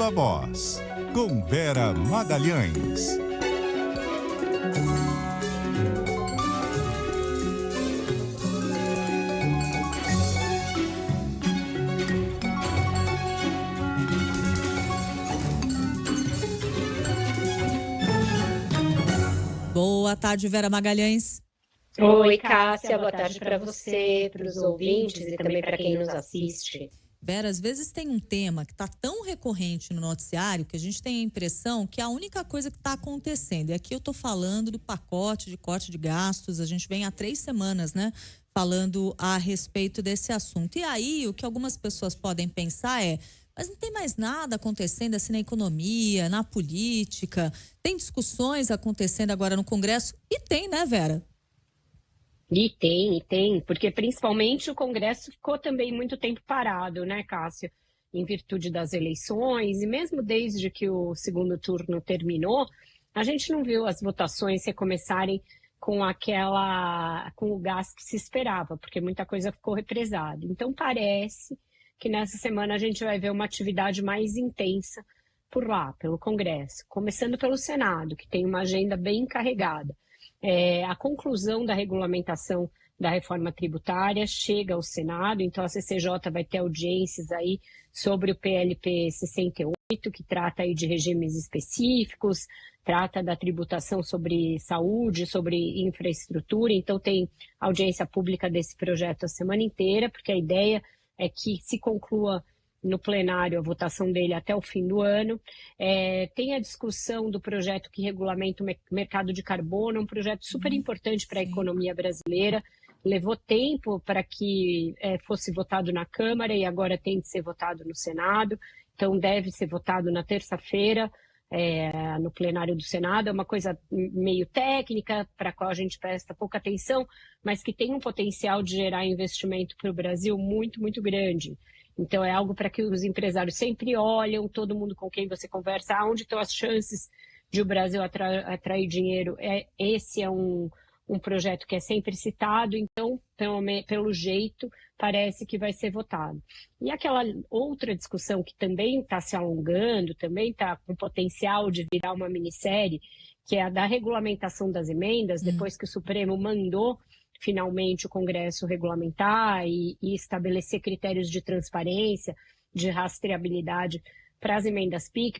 Viva Voz, com Vera Magalhães. Boa tarde, Vera Magalhães. Oi, Cássia, boa tarde para você, para os ouvintes e também para quem nos assiste. Vera, às vezes tem um tema que está tão recorrente no noticiário que a gente tem a impressão que é a única coisa que está acontecendo. E aqui eu estou falando do pacote de corte de gastos. A gente vem há 3 semanas, né, falando a respeito desse assunto. E aí, o que algumas pessoas podem pensar é: mas não tem mais nada acontecendo assim na economia, na política? Tem discussões acontecendo agora no Congresso? E tem, né, Vera? E tem, porque principalmente o Congresso ficou também muito tempo parado, né, Cássia? Em virtude das eleições, e mesmo desde que o segundo turno terminou, a gente não viu as votações recomeçarem com o gás que se esperava, porque muita coisa ficou represada. Então parece que nessa semana a gente vai ver uma atividade mais intensa por lá, pelo Congresso, começando pelo Senado, que tem uma agenda bem carregada. A conclusão da regulamentação da reforma tributária chega ao Senado, então a CCJ vai ter audiências aí sobre o PLP 68, que trata aí de regimes específicos, trata da tributação sobre saúde, sobre infraestrutura, então tem audiência pública desse projeto a semana inteira, porque a ideia é que se conclua no plenário a votação dele até o fim do ano. Tem a discussão do projeto que regulamenta o mercado de carbono, um projeto super importante para a economia brasileira. Levou tempo para que fosse votado na Câmara e agora tem de ser votado no Senado. Então deve ser votado na terça-feira no plenário do Senado. É uma coisa meio técnica, para a qual a gente presta pouca atenção, mas que tem um potencial de gerar investimento para o Brasil muito, muito grande. Então, é algo para que os empresários sempre olham, todo mundo com quem você conversa, onde estão as chances de o Brasil atrair dinheiro. Esse é um projeto que é sempre citado, então, pelo jeito, parece que vai ser votado. E aquela outra discussão que também está se alongando, também está com potencial de virar uma minissérie, que é a da regulamentação das emendas, depois que o Supremo mandou finalmente o Congresso regulamentar e estabelecer critérios de transparência, de rastreabilidade para as emendas PIX,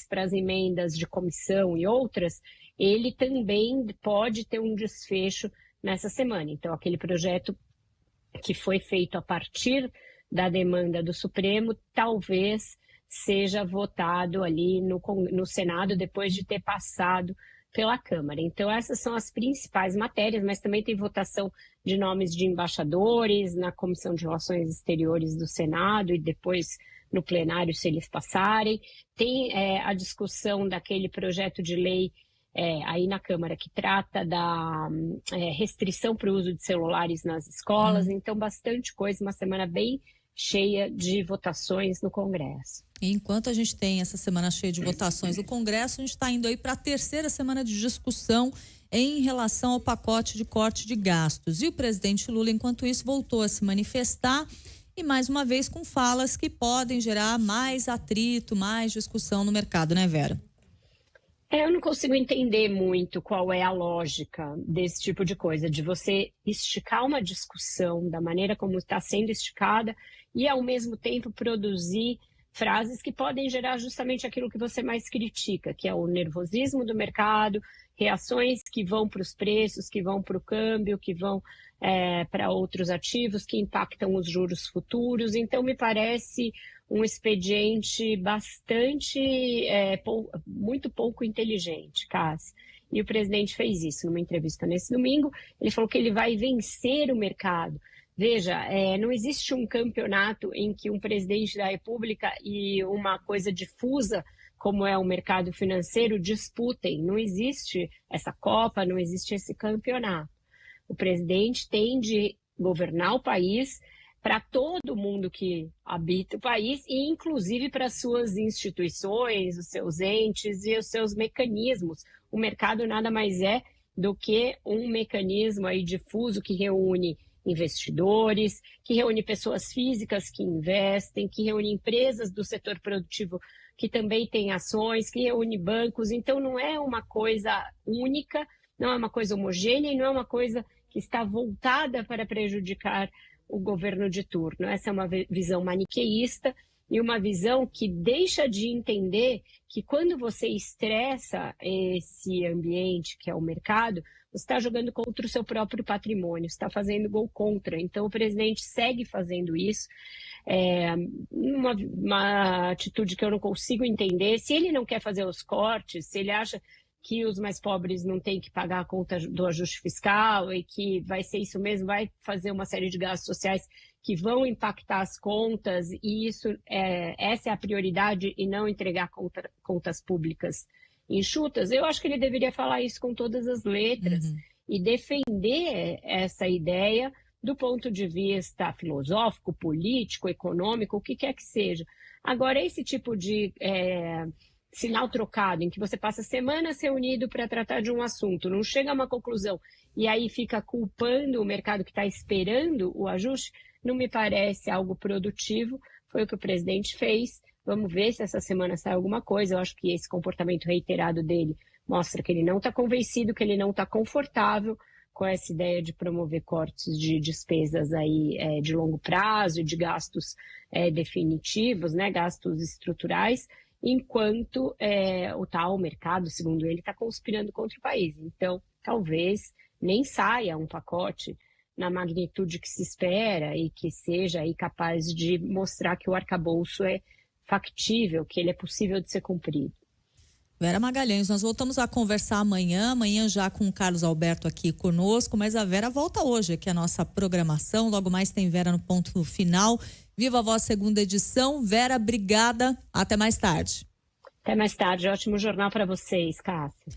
para as emendas de comissão e outras, ele também pode ter um desfecho nessa semana. Então, aquele projeto que foi feito a partir da demanda do Supremo, talvez seja votado ali no Senado depois de ter passado pela Câmara. Então, essas são as principais matérias, mas também tem votação de nomes de embaixadores na Comissão de Relações Exteriores do Senado e depois no plenário, se eles passarem. Tem a discussão daquele projeto de lei aí na Câmara que trata da restrição para o uso de celulares nas escolas. Então, bastante coisa, uma semana bem cheia de votações no Congresso. Enquanto a gente tem essa semana cheia de votações no Congresso, a gente está indo aí para a 3ª semana de discussão em relação ao pacote de corte de gastos. E o presidente Lula, enquanto isso, voltou a se manifestar e, mais uma vez, com falas que podem gerar mais atrito, mais discussão no mercado, né, Vera? Eu não consigo entender muito qual é a lógica desse tipo de coisa, de você esticar uma discussão da maneira como está sendo esticada e, ao mesmo tempo, produzir frases que podem gerar justamente aquilo que você mais critica, que é o nervosismo do mercado, reações que vão para os preços, que vão para o câmbio, que vão para outros ativos, que impactam os juros futuros. Então, me parece um expediente muito pouco inteligente, Cássia. E o presidente fez isso numa entrevista nesse domingo. Ele falou que ele vai vencer o mercado. Veja, não existe um campeonato em que um presidente da República e uma coisa difusa, como é o mercado financeiro, disputem. Não existe essa Copa, não existe esse campeonato. O presidente tem de governar o país para todo mundo que habita o país e, inclusive, para suas instituições, os seus entes e os seus mecanismos. O mercado nada mais é do que um mecanismo aí difuso que reúne investidores, que reúne pessoas físicas que investem, que reúne empresas do setor produtivo que também têm ações, que reúne bancos. Então, não é uma coisa única, não é uma coisa homogênea e não é uma coisa que está voltada para prejudicar o governo de turno. Essa é uma visão maniqueísta e uma visão que deixa de entender que quando você estressa esse ambiente, que é o mercado, você está jogando contra o seu próprio patrimônio, está fazendo gol contra. Então, o presidente segue fazendo isso, uma atitude que eu não consigo entender. Se ele não quer fazer os cortes, se ele acha que os mais pobres não têm que pagar a conta do ajuste fiscal e que vai ser isso mesmo, vai fazer uma série de gastos sociais que vão impactar as contas, e essa é a prioridade e não entregar contas públicas enxutas, eu acho que ele deveria falar isso com todas as letras e defender essa ideia do ponto de vista filosófico, político, econômico, o que quer que seja. Agora, esse tipo de sinal trocado, em que você passa semanas reunido para tratar de um assunto, não chega a uma conclusão e aí fica culpando o mercado que está esperando o ajuste, não me parece algo produtivo. Foi o que o presidente fez. Vamos ver se essa semana sai alguma coisa. Eu acho que esse comportamento reiterado dele mostra que ele não está convencido, que ele não está confortável com essa ideia de promover cortes de despesas aí, de longo prazo, de gastos definitivos, né, gastos estruturais, enquanto o tal mercado, segundo ele, está conspirando contra o país. Então, talvez nem saia um pacote na magnitude que se espera e que seja aí capaz de mostrar que o arcabouço é factível, que ele é possível de ser cumprido. Vera Magalhães, nós voltamos a conversar amanhã já com o Carlos Alberto aqui conosco, mas a Vera volta hoje, aqui é a nossa programação, logo mais tem Vera no ponto final. Viva a Voz, segunda edição. Vera, obrigada, até mais tarde. Até mais tarde, ótimo jornal para vocês, Cássia.